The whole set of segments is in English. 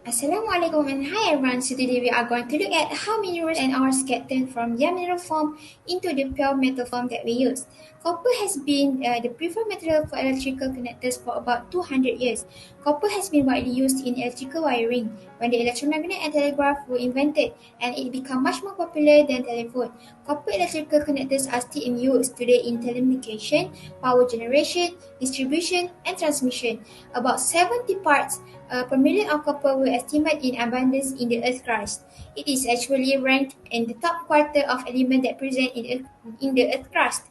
Assalamualaikum and hi everyone. So today we are going to look at how minerals and ores get turned from their mineral form into the pure metal form that we use. Copper has been the preferred material for electrical connectors for about 200 years. Copper has been widely used in electrical wiring when the electromagnet and telegraph were invented, and it became much more popular than telephone. Copper electrical connectors are still in use today in telecommunication, power generation, distribution, and transmission. About 70 parts per million of copper were estimated in abundance in the Earth's crust. It is actually ranked in the top quarter of elements that present in the Earth's crust.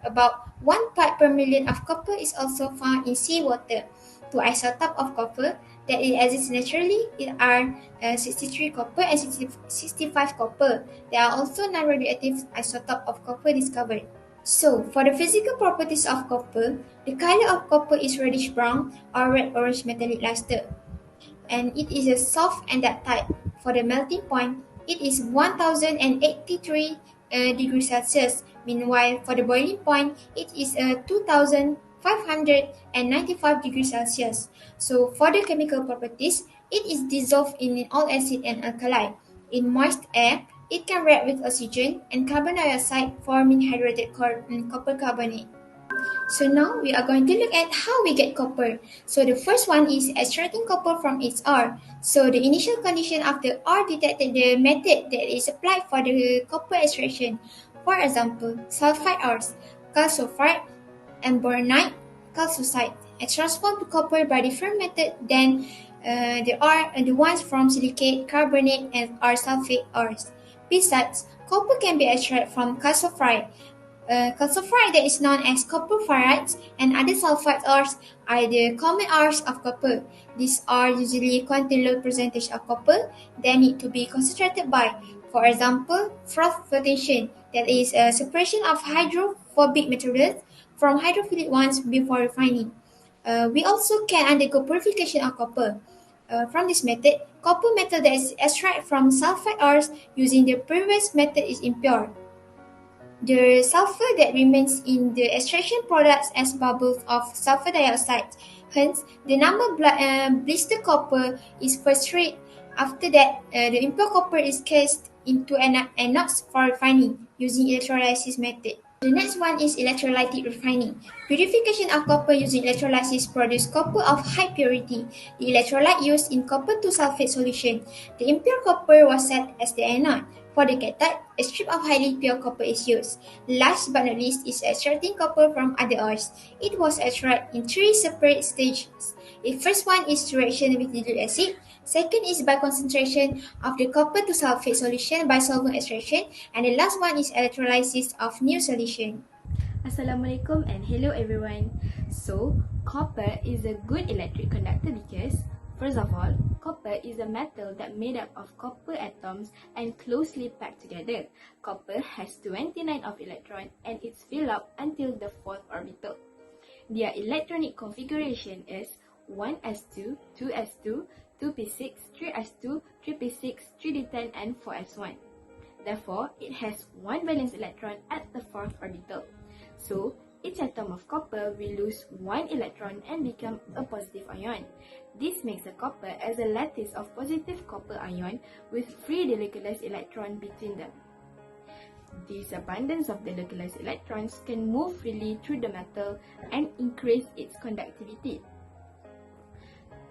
About 1 part per million of copper is also found in seawater. Two isotopes of copper that exist naturally are 63 copper and 65 copper. There are also non-radioactive isotopes of copper discovered. So, for the physical properties of copper, the color of copper is reddish brown or red-orange metallic luster, and it is a soft and dark type. For the melting point, it is 1083 degrees Celsius. Meanwhile, for the boiling point, it is 2595 degrees Celsius. So, for the chemical properties, it is dissolved in all acid and alkali. In moist air, it can react with oxygen and carbon dioxide, forming hydrated copper carbonate. So now we are going to look at how we get copper. So the first one is extracting copper from its ore. So the initial condition of the ore detected the method that is applied for the copper extraction. For example, sulfide ores, calcified, and bornite, calcite, are transformed to copper by different methods than the ones from silicate, carbonate, and or sulfate ores. Besides, copper can be extracted from calcified. Calcified that is known as copper ferrites and other sulfide ores are the common ores of copper. These ores usually contain low percentage of copper that need to be concentrated by, for example, froth flotation, that is a separation of hydrophobic materials from hydrophilic ones before refining. We also can undergo purification of copper. From this method, copper metal that is extracted from sulfide ores using the previous method is impure. The sulfur that remains in the extraction products as bubbles of sulfur dioxide. Hence, the number blister copper is first rate. After that, the impure copper is cast into anodes for refining using electrolysis method. The next one is electrolytic refining. Purification of copper using electrolysis produces copper of high purity. The electrolyte used in copper 2 sulfate solution. The impure copper was set as the anode. For the cathode, a strip of highly pure copper is used. Last but not least is extracting copper from other ores. It was extracted in 3 separate stages. The first one is reaction with dilute acid. Second is by concentration of the copper to sulfate solution by solvent extraction, and the last one is electrolysis of new solution. Assalamualaikum and hello everyone. So, copper is a good electric conductor because, first of all, copper is a metal that made up of copper atoms and closely packed together. Copper has 29 of electrons and it's filled up until the 4th orbital. Their electronic configuration is 1s2, 2s2, 2p6, 3s2, 3p6, 3d10 and 4s1. Therefore, it has one valence electron at the 4th orbital. So, each atom of copper will lose one electron and become a positive ion. This makes a copper as a lattice of positive copper ion with free delocalized electron between them. This abundance of delocalized electrons can move freely through the metal and increase its conductivity.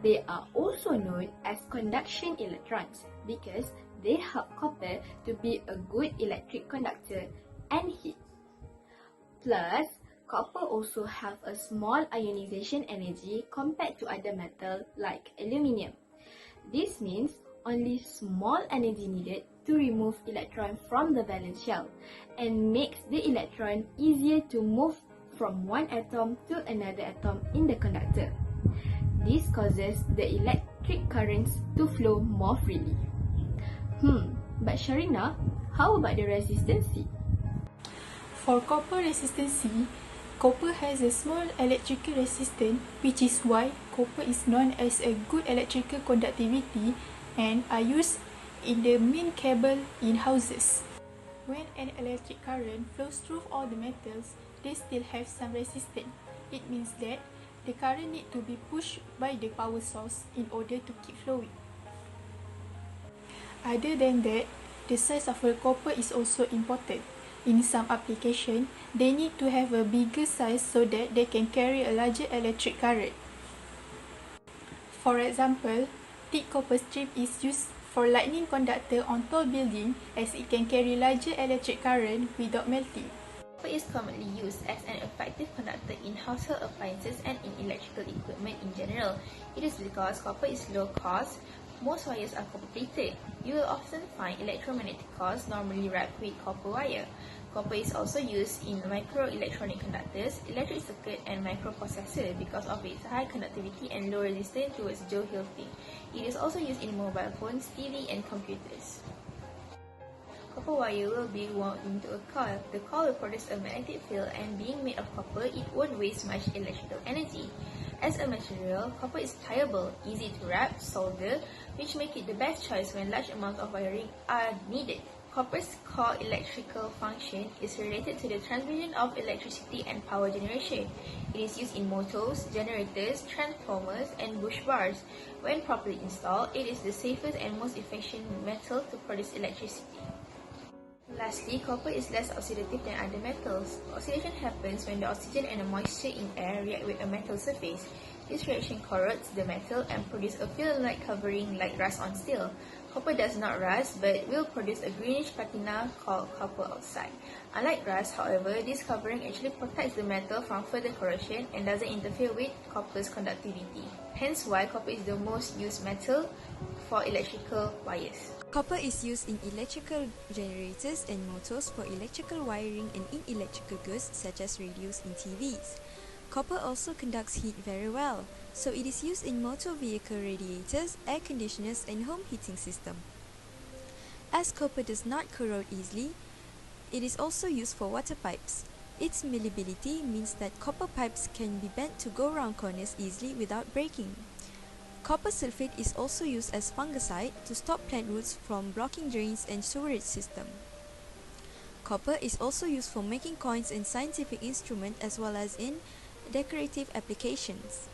They are also known as conduction electrons because they help copper to be a good electric conductor and heat. Plus, copper also have a small ionization energy compared to other metals like aluminium. This means only small energy needed to remove electron from the valence shell and makes the electron easier to move from one atom to another atom in the conductor. This causes the electric currents to flow more freely. But SHAREENA, how about the resistancy? For copper resistancy, copper has a small electrical resistance, which is why copper is known as a good electrical conductivity and are used in the main cable in houses. When an electric current flows through all the metals, they still have some resistance. It means that the current needs to be pushed by the power source in order to keep flowing. Other than that, the size of the copper is also important. In some applications, they need to have a bigger size so that they can carry a larger electric current. For example, thick copper strip is used for lightning conductor on tall buildings as it can carry larger electric current without melting. Copper is commonly used as an effective conductor in household appliances and in electrical equipment in general. It is because copper is low cost. Most wires are copper-plated. You will often find electromagnetic coils normally wrapped with copper wire. Copper is also used in microelectronic conductors, electric circuit, and microprocessor because of its high conductivity and low resistance towards Joule-Hilting. It is also used in mobile phones, TV, and computers. Copper wire will be wound into a coil. The coil will produce a magnetic field, and being made of copper, it won't waste much electrical energy. As a material, copper is pliable, easy to wrap, solder, which make it the best choice when large amounts of wiring are needed. Copper's core electrical function is related to the transmission of electricity and power generation. It is used in motors, generators, transformers, and bush bars. When properly installed, it is the safest and most efficient metal to produce electricity. Lastly, copper is less oxidative than other metals. Oxidation happens when the oxygen and the moisture in air react with a metal surface. This reaction corrodes the metal and produces a film-like covering like rust on steel. Copper does not rust but will produce a greenish patina called copper oxide. Unlike rust, however, this covering actually protects the metal from further corrosion and doesn't interfere with copper's conductivity. Hence why copper is the most used metal for electrical wires. Copper is used in electrical generators and motors for electrical wiring and in electrical goods such as radios and TVs. Copper also conducts heat very well, so it is used in motor vehicle radiators, air conditioners, and home heating system. As copper does not corrode easily, it is also used for water pipes. Its malleability means that copper pipes can be bent to go round corners easily without breaking. Copper sulfate is also used as fungicide to stop plant roots from blocking drains and sewerage system. Copper is also used for making coins and scientific instruments as well as in decorative applications.